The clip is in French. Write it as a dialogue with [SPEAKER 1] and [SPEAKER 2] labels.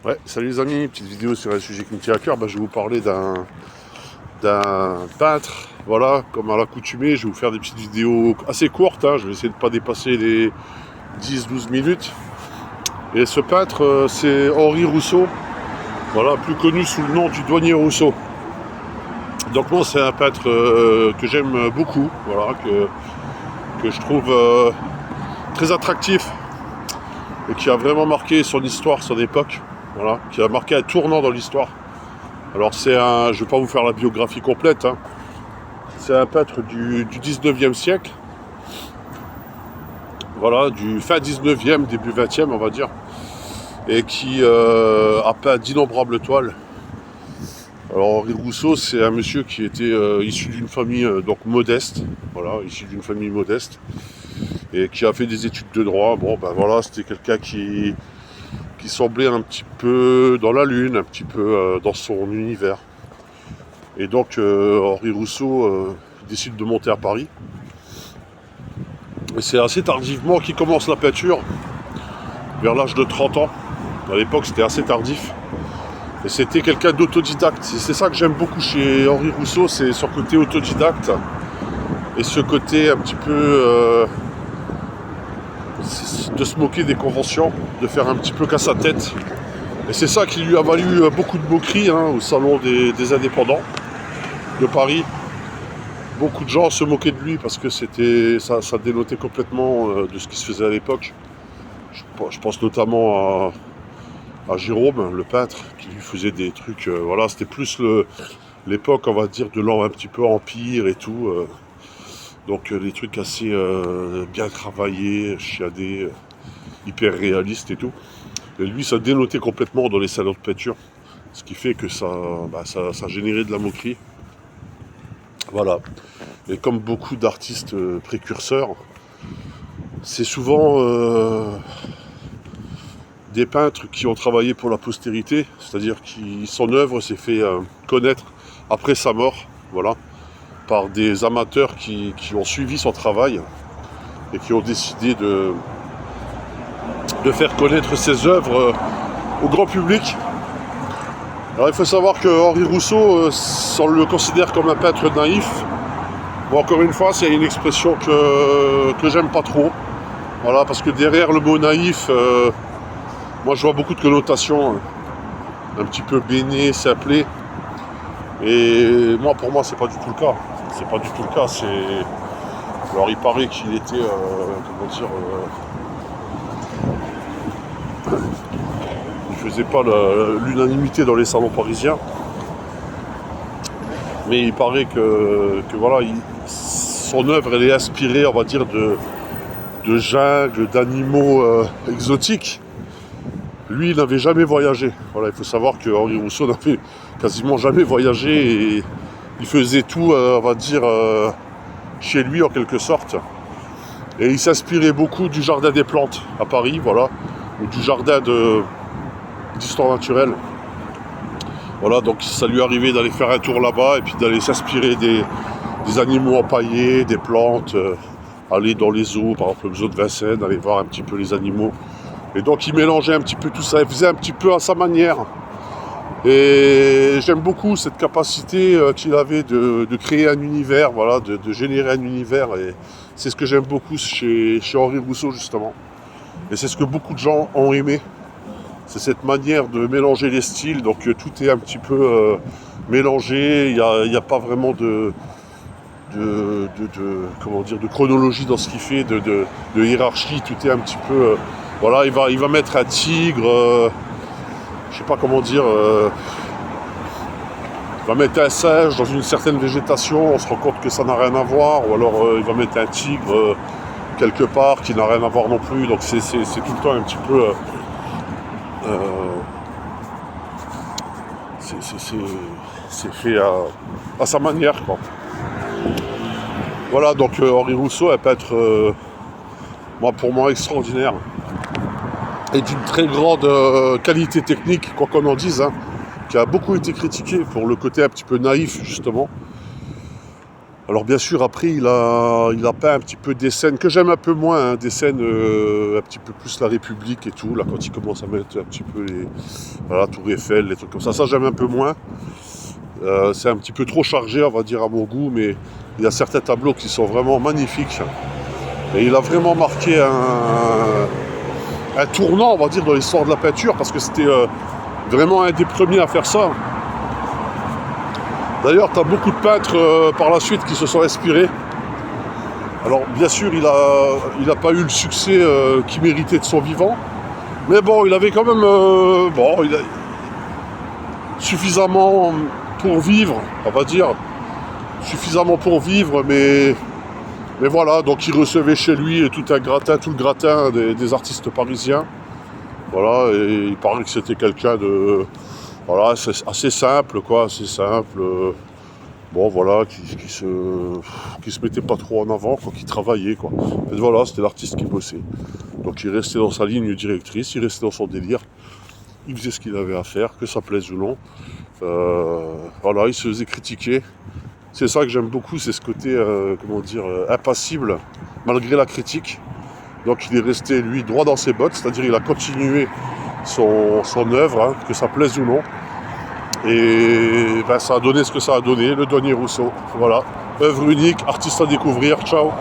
[SPEAKER 1] Ouais, salut les amis, petite vidéo sur un sujet qui me tient à cœur. Je vais vous parler d'un peintre. Voilà, comme à l'accoutumée, je vais vous faire des petites vidéos assez courtes. Je vais essayer de ne pas dépasser les 10-12 minutes. Et ce peintre, c'est Henri Rousseau. Voilà, plus connu sous le nom du douanier Rousseau. Donc moi, c'est un peintre que j'aime beaucoup. Voilà, que je trouve très attractif et qui a vraiment marqué son histoire, son époque. Voilà, qui a marqué un tournant dans l'histoire. Alors je ne vais pas vous faire la biographie complète. C'est un peintre du 19e siècle. Voilà, du fin 19e, début 20e, on va dire. Et qui a peint d'innombrables toiles. Alors Henri Rousseau, c'est un monsieur qui était issu d'une famille donc modeste. Voilà, issu d'une famille modeste. Et qui a fait des études de droit. Voilà, c'était quelqu'un qui semblait un petit peu dans la lune, un petit peu dans son univers. Et donc Henri Rousseau décide de monter à Paris. Et c'est assez tardivement qu'il commence la peinture, vers l'âge de 30 ans. À l'époque, c'était assez tardif. Et c'était quelqu'un d'autodidacte. C'est ça que j'aime beaucoup chez Henri Rousseau, c'est son côté autodidacte. Et ce côté un petit peu de se moquer des conventions, de faire un petit peu qu'à sa tête. Et c'est ça qui lui a valu beaucoup de moqueries au salon des indépendants de Paris. Beaucoup de gens se moquaient de lui parce que ça dénotait complètement de ce qui se faisait à l'époque. Je pense notamment à Jérôme, le peintre, qui lui faisait des trucs. Voilà, c'était plus l'époque, on va dire, de l'an un petit peu empire et tout. Donc des trucs assez bien travaillés, chiadés, hyper réalistes et tout. Et lui, ça dénotait complètement dans les salons de peinture. Ce qui fait que ça générait de la moquerie. Voilà. Et comme beaucoup d'artistes précurseurs, c'est souvent des peintres qui ont travaillé pour la postérité, c'est-à-dire que son œuvre s'est fait connaître après sa mort, voilà, par des amateurs qui ont suivi son travail et qui ont décidé de faire connaître ses œuvres au grand public. Alors il faut savoir que Henri Rousseau, on le considère comme un peintre naïf. Bon, encore une fois, c'est une expression que j'aime pas trop. Voilà, parce que derrière le mot naïf, moi je vois beaucoup de connotations un petit peu béné, simplé. Et pour moi, c'est pas du tout le cas. C'est pas du tout le cas. Alors il paraît qu'il était, il faisait pas l'unanimité dans les salons parisiens. Mais il paraît que voilà, son œuvre elle est inspirée, on va dire, de jungles, d'animaux exotiques. Lui, il n'avait jamais voyagé. Voilà, il faut savoir que Henri Rousseau n'avait quasiment jamais voyagé et il faisait tout, on va dire, chez lui en quelque sorte. Et il s'inspirait beaucoup du jardin des plantes à Paris, voilà, ou du jardin d'histoire naturelle. Voilà, donc ça lui arrivait d'aller faire un tour là-bas et puis d'aller s'inspirer des animaux empaillés, des plantes, aller dans les eaux, par exemple le zoo de Vincennes, aller voir un petit peu les animaux. Et donc il mélangeait un petit peu tout ça, il faisait un petit peu à sa manière. Et j'aime beaucoup cette capacité qu'il avait de créer un univers, voilà, de générer un univers. Et c'est ce que j'aime beaucoup chez Henri Rousseau justement. Et c'est ce que beaucoup de gens ont aimé. C'est cette manière de mélanger les styles, donc tout est un petit peu mélangé, il n'y a pas vraiment de chronologie dans ce qu'il fait, de hiérarchie, tout est un petit peu... voilà, il va mettre un tigre, je sais pas comment dire, il va mettre un singe dans une certaine végétation, on se rend compte que ça n'a rien à voir, ou alors il va mettre un tigre quelque part qui n'a rien à voir non plus, donc c'est tout le temps un petit peu... c'est fait à sa manière, quoi. Voilà, donc Henri Rousseau, un peintre, pour moi, extraordinaire. Et d'une très grande qualité technique, quoi qu'on en dise, qui a beaucoup été critiqué pour le côté un petit peu naïf, justement. Alors bien sûr, après, il a peint un petit peu des scènes que j'aime un peu moins, hein, des scènes un petit peu plus la République et tout, là, quand il commence à mettre un petit peu la Tour Eiffel, les trucs comme ça j'aime un peu moins. C'est un petit peu trop chargé, on va dire, à mon goût, mais il y a certains tableaux qui sont vraiment magnifiques. Et il a vraiment marqué un tournant, on va dire, dans l'histoire de la peinture, parce que c'était vraiment un des premiers à faire ça. D'ailleurs, tu as beaucoup de peintres par la suite qui se sont inspirés. Alors, bien sûr, il a pas eu le succès qu'il méritait de son vivant, mais bon, il avait quand même suffisamment pour vivre, on va dire, suffisamment pour vivre, mais voilà, donc il recevait chez lui tout le gratin des artistes parisiens. Voilà, et il paraît que c'était quelqu'un de, voilà, assez simple, quoi, assez simple. Bon, voilà, qui se mettait pas trop en avant, quoi, qui travaillait, quoi. En fait, voilà, c'était l'artiste qui bossait. Donc il restait dans sa ligne directrice, il restait dans son délire. Il faisait ce qu'il avait à faire, que ça plaise ou non. Voilà, il se faisait critiquer. C'est ça que j'aime beaucoup, c'est ce côté, impassible, malgré la critique. Donc il est resté, lui, droit dans ses bottes, c'est-à-dire il a continué son œuvre, hein, que ça plaise ou non. Et ça a donné ce que ça a donné, le Douanier Rousseau. Voilà, œuvre unique, artiste à découvrir, ciao.